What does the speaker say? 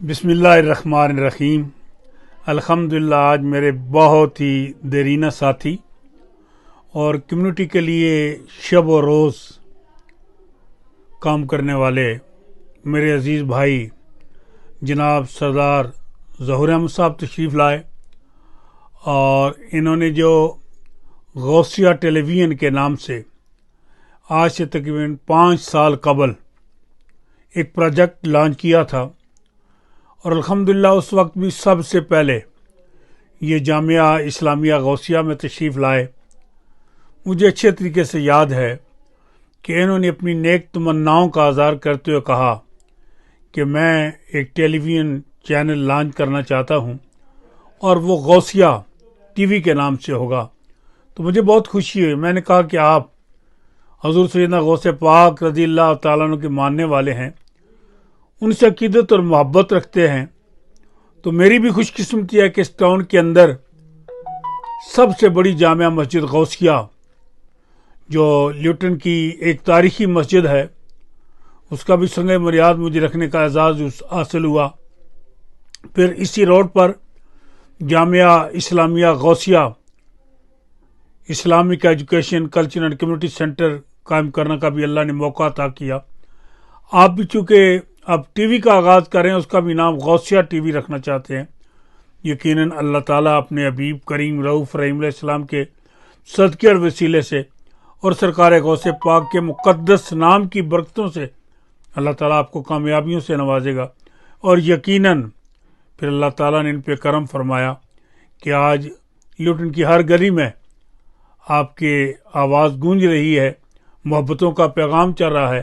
بسم اللہ الرحمن الرحیم۔ الحمدللہ آج میرے بہت ہی دیرینہ ساتھی اور کمیونٹی کے لیے شب و روز کام کرنے والے میرے عزیز بھائی جناب سردار ظہور احمد صاحب تشریف لائے، اور انہوں نے جو غوثیہ ٹیلی ویژن کے نام سے آج سے تقریباً 5 سال قبل ایک پروجیکٹ لانچ کیا تھا، اور الحمدللہ اس وقت بھی سب سے پہلے یہ جامعہ اسلامیہ غوثیہ میں تشریف لائے۔ مجھے اچھے طریقے سے یاد ہے کہ انہوں نے اپنی نیک تمناؤں کا اظہار کرتے ہوئے کہا کہ میں ایک ٹیلی ویژن چینل لانچ کرنا چاہتا ہوں اور وہ غوثیہ ٹی وی کے نام سے ہوگا۔ تو مجھے بہت خوشی ہوئی۔ میں نے کہا کہ آپ حضور سیدنا غوث پاک رضی اللہ تعالیٰ عنہ کے ماننے والے ہیں، ان سے عقیدت اور محبت رکھتے ہیں، تو میری بھی خوش قسمتی ہے کہ اس ٹاؤن کے اندر سب سے بڑی جامع مسجد غوثیہ، جو لیوٹن کی ایک تاریخی مسجد ہے، اس کا بھی سنگ بنیاد مجھے رکھنے کا اعزاز حاصل ہوا۔ پھر اسی road per Jamia Islamia Ghausia Islamic education culture and community centre قائم کرنے کا بھی اللہ نے موقع عطا کیا۔ آپ بھی چونکہ اب ٹی وی کا آغاز کریں، اس کا بھی نام غوثیہ ٹی وی رکھنا چاہتے ہیں، یقیناً اللہ تعالیٰ اپنے حبیب کریم رؤوف رحیم علیہ السلام کے صدقے اور وسیلے سے اور سرکار غوث پاک کے مقدس نام کی برکتوں سے اللہ تعالیٰ آپ کو کامیابیوں سے نوازے گا، اور یقیناً پھر اللہ تعالیٰ نے ان پہ کرم فرمایا کہ آج لیوٹن کی ہر گلی میں آپ کے آواز گونج رہی ہے، محبتوں کا پیغام چل رہا ہے،